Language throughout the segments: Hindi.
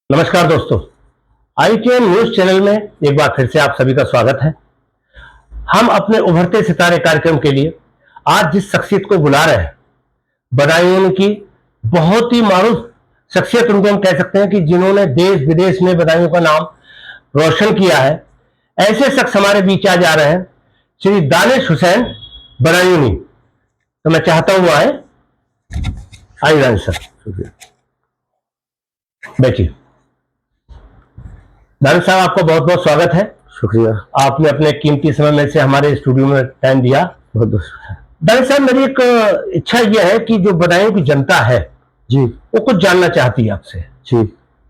नमस्कार दोस्तों, ITN न्यूज चैनल में एक बार फिर से आप सभी का स्वागत है। हम अपने उभरते सितारे कार्यक्रम के लिए आज जिस शख्सियत को बुला रहे हैं, बदायूं की बहुत ही मारूफ शख्सियत उनको हम कह सकते हैं कि जिन्होंने देश विदेश में बदायूं का नाम रोशन किया है। ऐसे शख्स हमारे बीच आ जा रहे हैं, श्री दानिश हुसैन बदायूनी। तो मैं चाहता हूं वो आए। आइए दानिश सर, बैठिए। दानिश साहब, आपका बहुत बहुत स्वागत है। शुक्रिया, आपने अपने कीमती समय में से हमारे स्टूडियो में टाइम दिया। बहुत बहुत। दानिश साहब, मेरी एक इच्छा यह है कि जो बदायूं की जनता है जी, वो कुछ जानना चाहती है आपसे, जी,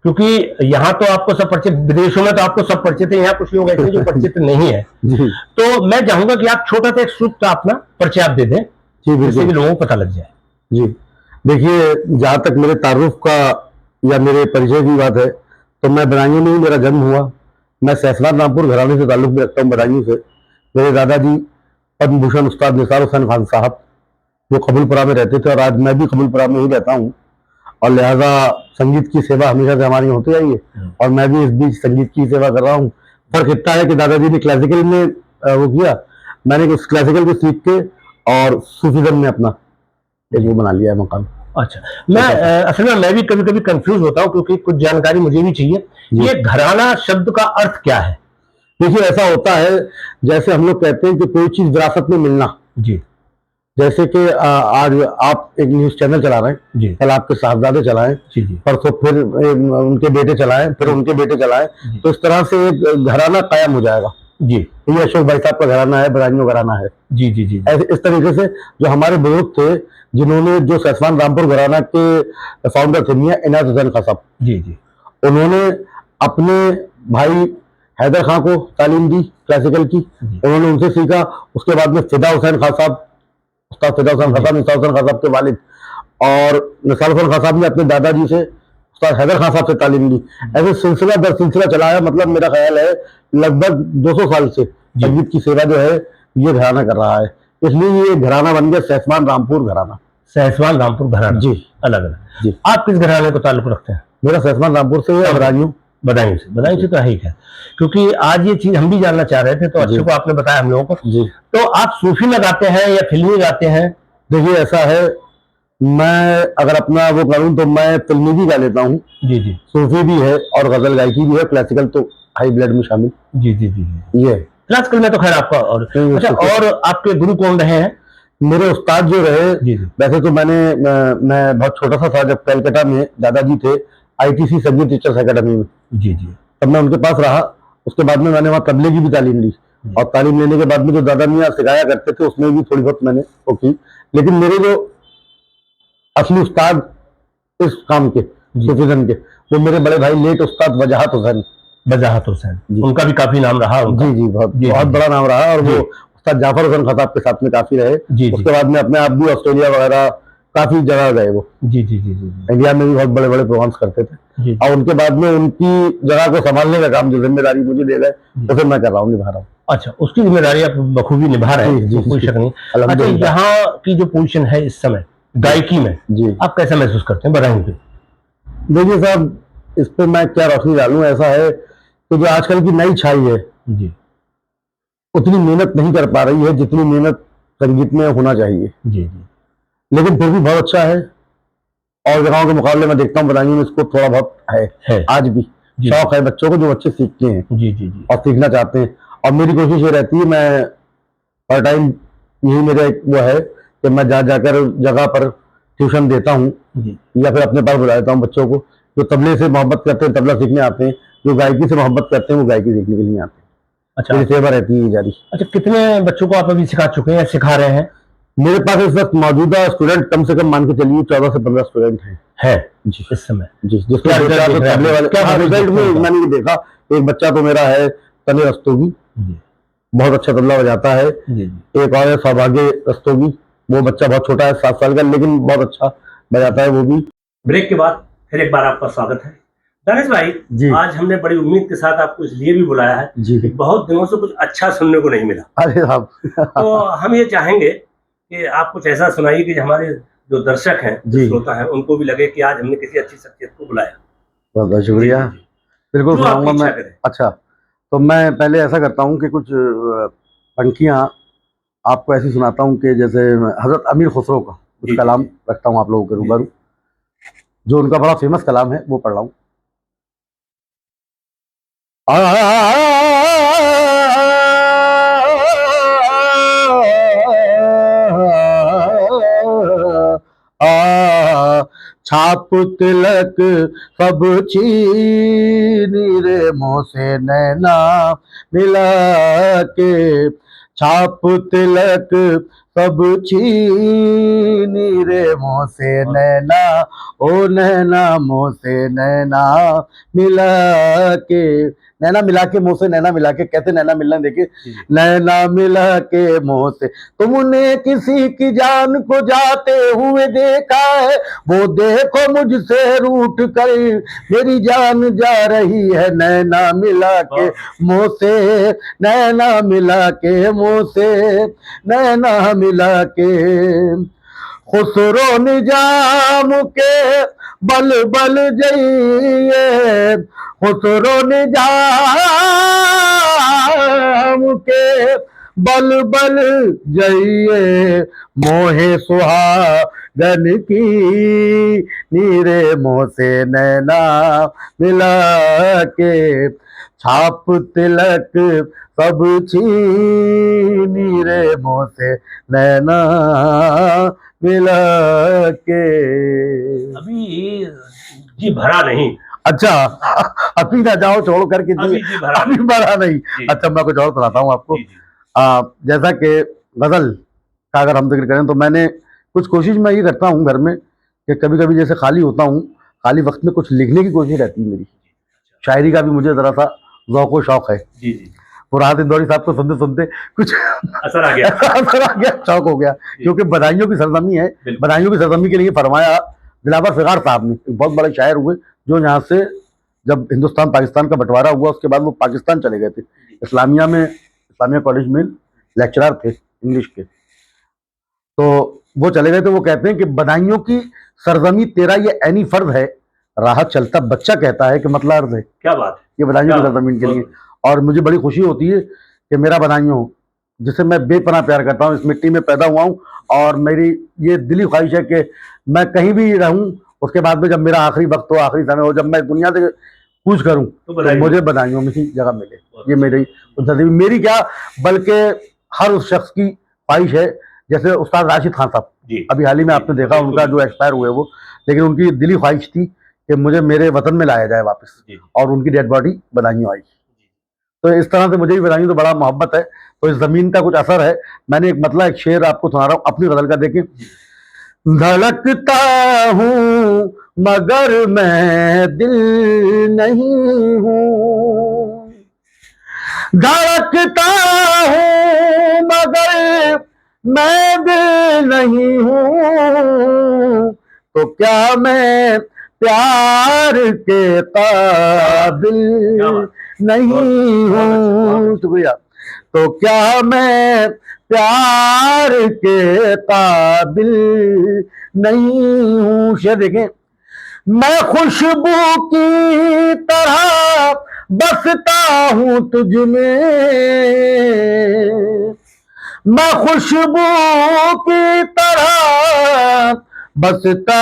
क्योंकि यहाँ तो आपको सब परिचित, विदेशों में तो आपको सब परिचित है, यहाँ कुछ लोग ऐसे जो परिचित नहीं है। जी, तो मैं चाहूंगा कि आप छोटा सा एक सूत्र अपना परिचय आप दे दें, जिससे कि लोगों को पता लग जाए। जी। देखिए, जहाँ तक मेरे तारुफ का या मेरे परिचय की बात है, तो मैं बदायूं में ही मेरा जन्म हुआ। मैं सैफलान रामपुर घराने से ताल्लुक भी रखता हूँ, बदायूं से। मेरे दादाजी पद्म भूषण उस्ताद निसार हुसैन खान साहब, जो कबूलपुरा में रहते थे, और आज मैं भी कबूलपुरा में ही रहता हूँ, और लिहाजा संगीत की सेवा हमेशा से हमारी होती आई है, और मैं भी इस बीच संगीत की सेवा कर रहा हूँ। फर्क इतना है कि दादाजी ने क्लासिकल में वो किया, मैंने उस क्लासिकल को सीख के और सूफीज़म में अपना एक वो बना लिया है मकाम। अच्छा, मैं असल में मैं भी कभी कभी कंफ्यूज होता हूँ, क्योंकि कुछ जानकारी मुझे भी चाहिए। ये घराना शब्द का अर्थ क्या है? देखिए, ऐसा होता है जैसे हम लोग कहते हैं कि कोई चीज विरासत में मिलना। जी। जैसे कि आज आप एक न्यूज चैनल चला रहे हैं, जी। कल आपके साहबजादे चलाएं, जी जी। परसों फिर उनके बेटे चलाएं, फिर उनके बेटे चलाएं, तो इस तरह से एक घराना कायम हो जाएगा। जी। ये अशोक भाई साहब का घराना है, बदायूं घराना है। जी जी जी। ऐसे इस तरीके से जो हमारे बुजुर्ग थे, जिन्होंने जो सैफलान रामपुर घराना के फाउंडर थे मियां इनायत हुसैन खान साहब, जी जी, उन्होंने अपने भाई हैदर खां को तालीम दी क्लासिकल की, उन्होंने उनसे सीखा। उसके बाद में फिदा हुसैन खान साहब, उस्ताद फिदा हुसैन खान साहब, निसार हुसैन खान साहब के वालिद, और निसार हुसैन खान साहब ने अपने दादाजी से उस्ताद हैदर खान साहब से तालीम ली। ऐसे सिलसिला दर सिलसिला चलाया। मतलब मेरा ख्याल है लगभग 200 साल से संगीत की सेवा जो है ये घराना कर रहा है, इसलिए ये घराना बन गया सैफलान रामपुर घराना। सैफलान रामपुर घराना, जी, अलग अलग। जी। आप किस घराने को ताल्लुक रखते हैं? मेरा सैफलान रामपुर से है, बदायूं। बदायूं से। बदायूं से तो है ही है, क्योंकि आज ये चीज हम भी जानना चाह रहे थे, तो अच्छे को आपने बताया हम लोगों को। जी। तो आप सूफी में गाते हैं या फिल्मी गाते हैं? देखिए, ऐसा है, मैं अगर अपना वो करूं तो मैं फिल्मी भी गा लेता हूँ। जी जी। सूफी भी है और गजल गायकी भी है, क्लासिकल तो हाई ब्लड में शामिल। जी जी जी। ये क्लासिकल में तो खैर आपका। और अच्छा, और आपके गुरु कौन रहे हैं? मेरे उस्ताद जो रहे, वैसे तो मैं बहुत छोटा सा था जब कलकत्ता में दादाजी थे ITC संगीत टीचर्स अकेडमी में। जी जी। तब मैं उनके पास रहा। उसके बाद में मैंने वहाँ तबले की भी तालीम ली, और तालीम लेने के बाद में जो दादा मियाँ सिखाया करते थे उसमें भी थोड़ी बहुत मैंने वो की। लेकिन मेरे जो असली उस्ताद इस काम के, सूफीज़म के, वो मेरे बड़े भाई लेट उस्ताद वजाहत हुसैन। वजाहत हुसैन, उनका भी काफी नाम रहा। जी जी, बहुत बड़ा नाम रहा, और वो उस्ताद जाफर हुसैन खान साहब के साथ में काफी रहे। उसके बाद में अपने आप भी ऑस्ट्रेलिया वगैरह काफी जगह गए वो। जी जी जी जी। इंडिया में भी बहुत बड़े बड़े प्रोग्राम्स करते थे, और उनके बाद में उनकी जगह को संभालने का काम, जो जिम्मेदारी मुझे दे गए, उसे मैं कर रहा हूँ, निभा रहा हूँ। अच्छा, उसकी जिम्मेदारी आप बखूबी निभा रहे हैं, कोई शक नहीं। अच्छा, यहाँ की जो पोजीशन है इस समय गायकी में, जी, आप कैसा महसूस करते हैं बदायूं पे? देखिए साहब, इस पे मैं क्या रोशनी डालूं। ऐसा है कि जो आजकल की नई छाई है, जी, उतनी मेहनत नहीं कर पा रही है जितनी मेहनत संगीत में होना चाहिए। जी जी। लेकिन फिर भी बहुत अच्छा है, और जगहों के मुकाबले में देखता हूँ बदायूं में इसको थोड़ा बहुत है। आज भी शौक है बच्चों को, जो बच्चे सीखते हैं, जी जी जी, और सीखना चाहते हैं। और मेरी कोशिश ये रहती है, मैं हर टाइम यही मेरा एक वो है कि मैं जाकर जगह पर ट्यूशन देता हूँ, या फिर अपने पास बुला लेता हूँ बच्चों को। जो तबले से मोहब्बत करते हैं तबला सीखने आते हैं, जो गायकी से मोहब्बत करते हैं वो गायकी सीखने के लिए आते हैं। अच्छा, मेरी सेवा रहती है जारी। अच्छा, कितने बच्चों को आप अभी सिखा चुके हैं या सिखा रहे हैं? मेरे पास इस वक्त मौजूदा स्टूडेंट कम से कम मान के चलिए 14 से 15 स्टूडेंट हैं जी इस समय। जी, जिसमें तबले वाले क्या रिजल्ट में मैंने ये देखा, एक बच्चा तो मेरा है तने रस्तोगी, बहुत अच्छा तबला बजाता है। एक और है सौभाग्य रस्तोगी, वो बच्चा बहुत छोटा है, 7 साल का, लेकिन बहुत अच्छा बजाता है वो भी। ब्रेक के बाद फिर एक बार आपका स्वागत है दानिश भाई जी। आज हमने बड़ी उम्मीद के साथ आपको इसलिए भी बुलाया है जी, बहुत दिनों से कुछ अच्छा सुनने को नहीं मिला। अरे साहब तो हम ये चाहेंगे कि आप कुछ ऐसा सुनाइए कि हमारे जो दर्शक हैं, जो श्रोता हैं, उनको भी लगे कि आज हमने किसी अच्छी शख्सियत को बुलाया। बहुत बहुत शुक्रिया। बिल्कुल जो सुनाऊंगा आपकी मैं। इच्छा करें। अच्छा, तो मैं पहले ऐसा करता हूँ कि कुछ पंक्तियाँ आपको ऐसी सुनाता हूँ कि जैसे हजरत अमीर खुसरो का कुछ जी, जी, कलाम जी। रखता हूँ आप लोगों के जी, रूबरू, जो उनका बड़ा फेमस कलाम है, वो पढ़ रहा हूँ। छाप तिलक सब चीनी रे मुँह से नैना मिला के, छाप तिलक सब चीनी रे मुँह से नैना, ओ नैना मुँह से नैना मिला के। नैना मिला के मुंह से नैना मिला के, कैसे नैना मिलना, देखिए, नैना मिला के मुंह से तुमने किसी की जान को जाते हुए देखा है, वो देखो मुझसे रूठ कर मेरी जान जा रही है। नैना मिला के मुंह से, नैना मिला के मुंह से, नैना मिला के। खुसरो निजाम के बल बल जइए, खुसरो निजाम के बल बल जइए, मोहे सुहागन की नीरे मुँह से नैना मिला के, छाप तिलक सब छीनी रे मुँह से नैना मिला के। अभी जी भरा नहीं। अच्छा, अभी ना जाओ, छोड़ करके जी, अभी जी भरा अभी नहीं। भरा नहीं। जी। अच्छा, मैं कुछ और सुनाता हूँ आपको। जी, जी। जैसा कि गजल का अगर हम जिक्र करें तो मैंने कुछ कोशिश मैं ये करता हूँ घर में कि कभी कभी जैसे खाली होता हूँ, खाली वक्त में कुछ लिखने की कोशिश रहती है मेरी। शायरी का भी मुझे जरा सा ज़ौक़ व शौक़ है। जी, जी। फरहाद इंदौरी साहब को सुनते सुनते कुछ असर आ गया। असर आ गया, शौक हो गया, क्योंकि बधाइयों की सरजमी है। बधाइयों की सरजमी के लिए फरमाया दिलावर फिगार साहब ने, एक बहुत बड़े शायर हुए, जो यहाँ से जब हिंदुस्तान पाकिस्तान का बंटवारा हुआ उसके बाद वो पाकिस्तान चले गए थे। इस्लामिया में, इस्लामिया कॉलेज में लेक्चरर थे इंग्लिश के। तो वो चले गए थे। वो कहते हैं कि बधाइयों की सरजमी तेरा ये ऐनी फर्ज है, राह चलता बच्चा कहता है कि मतलब अर्ज है। क्या बात, ये बधाइयों की सरजमीन के लिए। और मुझे बड़ी खुशी होती है कि मेरा बधाइयों, जिसे मैं बेपनाह प्यार करता हूँ, इस मिट्टी में पैदा हुआ हूँ, और मेरी ये दिली ख्वाहिश है कि मैं कहीं भी रहूं, उसके बाद में जब मेरा आखिरी वक्त हो, आखिरी समय हो, जब मैं दुनिया से कूच करूं तो मुझे बधाइयों में ही जगह मिले। ये मेरी क्या, बल्कि हर उस शख्स की ख्वाहिश है। जैसे उस्ताद राशिद खान साहब, अभी हाल ही में आपने देखा उनका जो एक्सपायर हुए वो, लेकिन उनकी दिली ख्वाहिश थी कि मुझे मेरे वतन में लाया जाए वापस, और उनकी डेड बॉडी बधाइयों आई। तो इस तरह से मुझे भी बधाइयों तो बड़ा मोहब्बत है। तो इस जमीन का कुछ असर है। मैंने एक शेर आपको सुना रहा हूँ अपनी गजल का, देखिए। धड़कता हूँ मगर मैं दिल नहीं हूँ, धड़कता हूँ मगर मैं दिल नहीं हूँ, तो क्या मैं प्यार के काबिल नहीं हूँ। शुक्रिया। तो क्या मैं प्यार के काबिल नहीं हूँ। शेर देखें, मैं खुशबू की तरह बसता हूँ तुझ में, मैं खुशबू की तरह बसता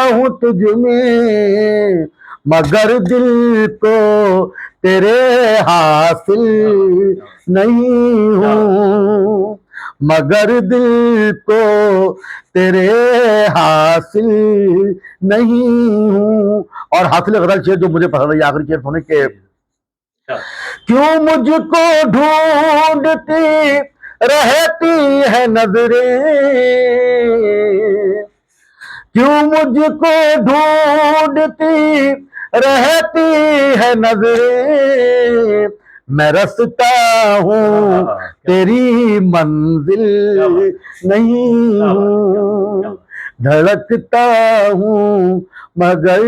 हूँ तुझ में, मगर दिल को तेरे हासिल नहीं हूँ, मगर दिल को तेरे हासिल नहीं हूँ। और हासिल गजल शेर जो मुझे पसंद है, आखिरी शेर होने के, क्यों मुझको ढूंढती रहती है नजरें, क्यों मुझको ढूंढती रहती है नजरें, मैं रसता हूँ तेरी मंजिल नहीं हूँ, धड़कता हूँ मगर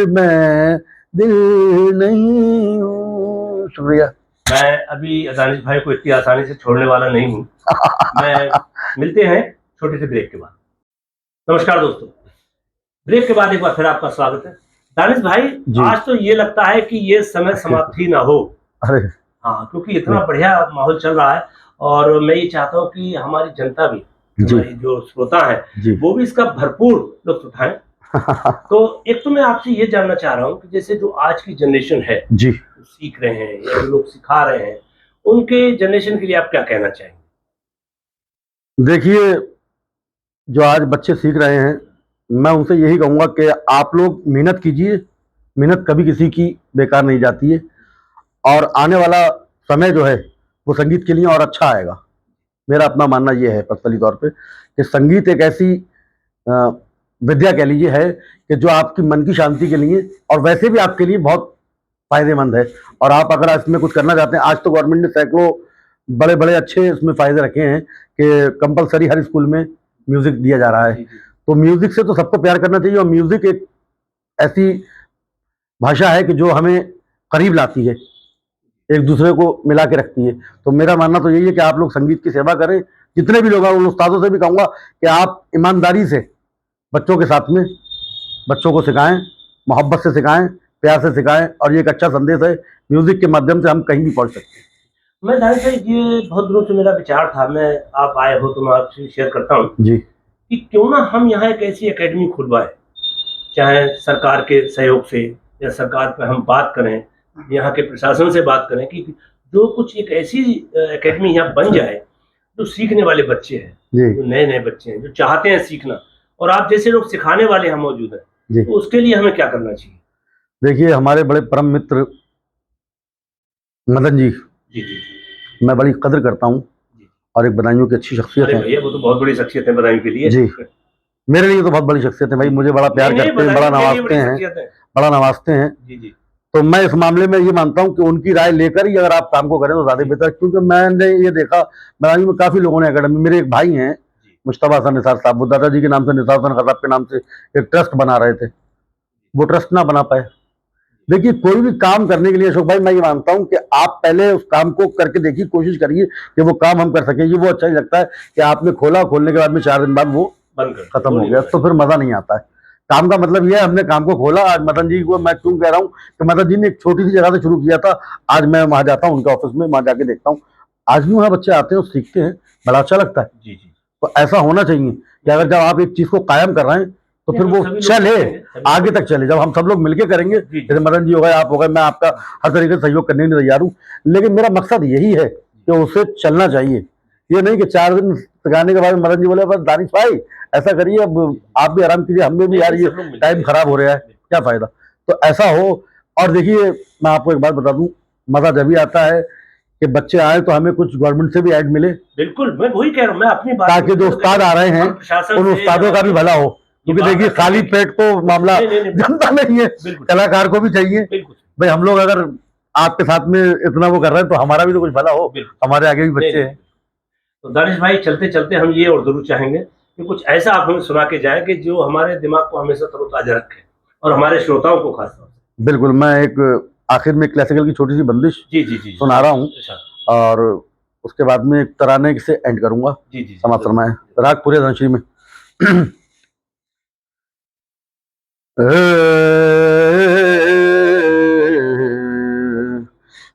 मैं दिल नहीं हूँ। शुक्रिया। मैं अभी अदानिश भाई को इतनी आसानी से छोड़ने वाला नहीं हूँ। मैं मिलते हैं छोटे से ब्रेक के बाद। नमस्कार दोस्तों, ब्रेक के बाद एक बार फिर आपका स्वागत है। दानिश भाई, जी। आज तो ये लगता है कि ये समय समाप्ति ना हो। अरे हाँ, क्योंकि इतना बढ़िया माहौल चल रहा है और मैं ये चाहता हूँ कि हमारी जनता भी, जी हमारी जो श्रोता है, जी वो भी इसका भरपूर लुत्फ उठाएं। तो एक तो मैं आपसे ये जानना चाह रहा हूँ कि जैसे जो आज की जनरेशन है, जी। जो सीख रहे हैं या जो लोग सिखा रहे हैं, उनके जनरेशन के लिए आप क्या कहना चाहेंगे? देखिए, जो आज बच्चे सीख रहे हैं, मैं उनसे यही कहूँगा कि आप लोग मेहनत कीजिए, मेहनत कभी किसी की बेकार नहीं जाती है और आने वाला समय जो है, वो संगीत के लिए और अच्छा आएगा। मेरा अपना मानना ये है पर्सनली तौर पे कि संगीत एक ऐसी अ, विद्या कह लीजिए है कि जो आपकी मन की शांति के लिए और वैसे भी आपके लिए बहुत फ़ायदेमंद है और आप अगर इसमें कुछ करना चाहते हैं, आज तो गवर्नमेंट ने सैकड़ों बड़े-बड़े अच्छे इसमें फ़ायदे रखे हैं कि कंपल्सरी हर स्कूल में म्यूज़िक दिया जा रहा है। जी, जी। तो म्यूज़िक से तो सबको प्यार करना चाहिए और म्यूज़िक एक ऐसी भाषा है कि जो हमें करीब लाती है, एक दूसरे को मिला के रखती है। तो मेरा मानना तो यही है कि आप लोग संगीत की सेवा करें, जितने भी लोग हैं उन उस्तादों से भी कहूँगा कि आप ईमानदारी से बच्चों के साथ में बच्चों को सिखाएँ, मोहब्बत से सिखाएँ, प्यार से सिखाएँ और ये एक अच्छा संदेश है, म्यूज़िक के माध्यम से हम कहीं भी पहुँच सकते हैं। मैं दानिश भाई, ये बहुत दिनों से मेरा विचार था, मैं आप आए हो तो मैं आपसे शेयर करता हूँ जी, कि क्यों ना हम यहाँ एक ऐसी एकेडमी खुलवाएँ, चाहे सरकार के सहयोग से या सरकार पे हम बात करें, यहाँ के प्रशासन से बात करें कि जो कुछ एक ऐसी एकेडमी यहाँ बन जाए, जो सीखने वाले बच्चे हैं, जी, जो नए-नए बच्चे हैं, जो चाहते हैं सीखना और आप जैसे लोग सिखाने वाले यहाँ मौजूद हैं, जी। तो उसके लिए हमें क्या करना चाहिए? देखिए, हमारे बड़े परम मित्र मदन जी, जी, जी, जी। मैं बड़ी कदर करता हूँ जी। और एक बदायूँ की अच्छी शख्सियत अरे हैं। भैया, वो तो बहुत बड़ी शख्सियत है बदायूँ के लिए। जी, मेरे लिए तो बहुत बड़ी शख्सियत है भाई, जी, जी। मुझे बड़ा नहीं, प्यार नहीं, करते हैं, बड़ा बदायूँ के लिए नवाज़ते बड़ी हैं, शख्सियत है। बड़ा नवाज़ते हैं। जी, जी। तो मैं इस मामले में ये मानता हूँ कि उनकी राय लेकर ही अगर आप काम को करें तो ज़्यादा बेहतर है क्योंकि मैंने ये देखा बदायूँ में काफ़ी लोगों ने अकेडमी मेरे एक भाई हैं, जी। मुश्तबा हसन निसार साहब, वो दादाजी के नाम से निसार हसन खज़ाब के नाम से एक ट्रस्ट बना रहे थे, वो ट्रस्ट ना बना पाए। देखिए, कोई भी काम करने के लिए अशोक भाई मैं ये मानता हूँ कि आप पहले उस काम को करके देखिए, कोशिश करिए कि वो काम हम कर सकें। ये वो अच्छा नहीं लगता है कि आपने खोला, खोलने के बाद में 4 दिन बाद वो बंद कर दो, खत्म वो हो नहीं गया, होना तो चाहिए। फिर मज़ा नहीं आता है। काम का मतलब ये है हमने काम को खोला, आज मदन जी को मैं क्यों कह रहा हूँ कि मदन जी ने एक छोटी-सी जगह से शुरू किया था, आज मैं वहाँ जाता हूँ उनके ऑफ़िस में, वहाँ जाके देखता हूँ। आज भी वहाँ बच्चे आते हैं और सीखते हैं, बड़ा अच्छा लगता है। जी, जी। तो ऐसा होना चाहिए कि अगर जब आप एक चीज़ को कायम कर रहे हैं, तो नहीं, फिर हम वो सभी लोग चले, करेंगे, सभी लोग आगे तक चले। जब हम सब लोग मिलके करेंगे, जी, जी। जैसे मदन जी हो गए, आप हो गए, मैं आपका हर तरीके से सहयोग करने के लिए तैयार हूँ। लेकिन मेरा मकसद यही है कि उसे चलना चाहिए। ये नहीं कि 4 दिन सिखाने के बाद मदन जी बोले, "बस दानिश भाई, ऐसा करिए अब आप भी आराम कीजिए, हमें भी नहीं, यार नहीं, ये सब लोग मिलके टाइम खराब हो रहा है, बिल्कुल। क्या फ़ायदा?" तो ऐसा हो और देखिए, मैं आपको एक बात बता दूँ, मज़ा जभी आता है कि बच्चे आएँ तो हमें कुछ गवर्नमेंट से भी ऐड मिले, बिल्कुल, मैं वही कह रहा हूँ, मैं अपनी बात ताकि जो नहीं उस्ताद आ रहे हैं, हम प्रशासन उन से या उस्तादों का भी अपने भला हो। ये क्योंकि बात देखिए, कर सकते खाली हैं। पेट तो मामला नहीं, नहीं, नहीं, बिल्कुल, जनता नहीं है, बिल्कुल, कलाकार को भी चाहिए। बिल्कुल, भाई हम लोग अगर आपके साथ में इतना वो कर रहे हैं, तो हमारा भी तो कुछ भला हो, बिल्कुल। हमारे आगे भी नहीं, बच्चे नहीं। हैं। तो दानिश भाई, चलते-चलते हम ये और ज़रूर चाहेंगे कि कुछ ऐसा आप हमें सुना के जाएँ कि जो हमारे दिमाग को हमेशा तरोताज़ा रखे और हमारे श्रोताओं को खास तौर से। बिल्कुल, मैं एक आखिर में क्लासिकल की छोटी-सी बंदिश जी, जी, जी। सुना रहा हूँ अच्छा। और उसके बाद में एक तराने से एंड करूँगा, जी, जी, जी। समाप्त फरमाएँ। राग पूरे धनश्री में।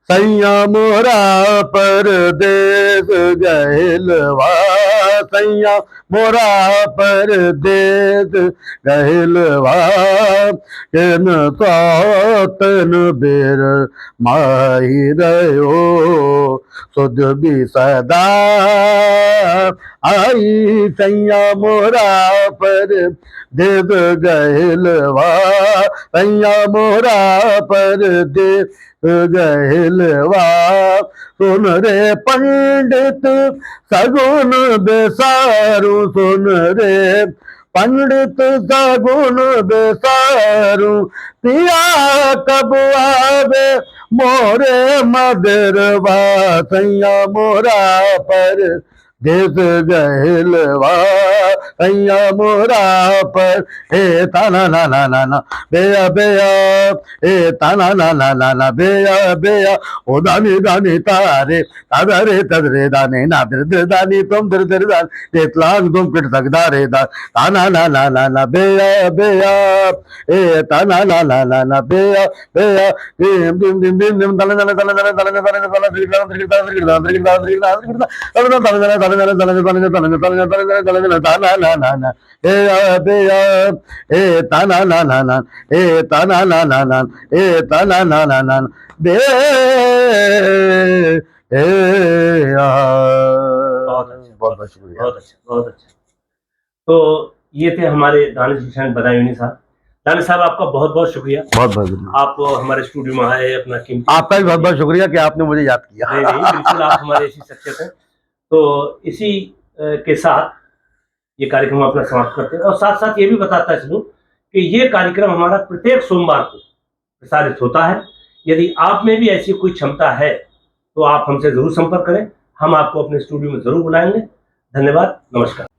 सैया मोरा परदेस गहलवा, सैया मोरा परदेस गहलवा, केन सातन बेर माही रहो सुध भी सदा आई, सैया मोरा पर देव गहलवा, सैया मोरा पर देव गहलवा, सुन रे पंडित सगुन बेसारू, सुन रे पंडित सगुन बेसारू, पिया कब आवे मोरे मदरवा, सैया मोरा पर देश गहलवा कैया मोरा पर हे ताना ना ना ना ना बेया बेया हे ताना ना ना ना ना बेया बेया ओ दानी दानी तारे तादरे तदरे दाने ना दर दानी तुम दर दान तेतलांग तुम पिट सकदा रे दा ताना ना ना ना ना बेया बेया हे ताना ना ना ना ना बेया बेया दिम दिम दिम दिम दिम तले तले तले तले तले तले तले बहुत बहुत शुक्रिया। बहुत अच्छा, बहुत अच्छा। तो ये थे हमारे दानिश हुसैन बदायूनी साहब। दानिश साहब, आपका बहुत बहुत शुक्रिया। बहुत बहुत आप हमारे स्टूडियो में आए, अपना कीमती आपका भी बहुत बहुत शुक्रिया कि आपने मुझे याद किया। नहीं नहीं, बिल्कुल, आप हमारे ऐसी शख्सियत हैं। तो इसी के साथ ये कार्यक्रम अपना समाप्त करते हैं, और साथ साथ ये भी बताता चलूं कि ये कार्यक्रम हमारा प्रत्येक सोमवार को प्रसारित होता है। यदि आप में भी ऐसी कोई क्षमता है तो आप हमसे जरूर संपर्क करें, हम आपको अपने स्टूडियो में जरूर बुलाएंगे। धन्यवाद, नमस्कार।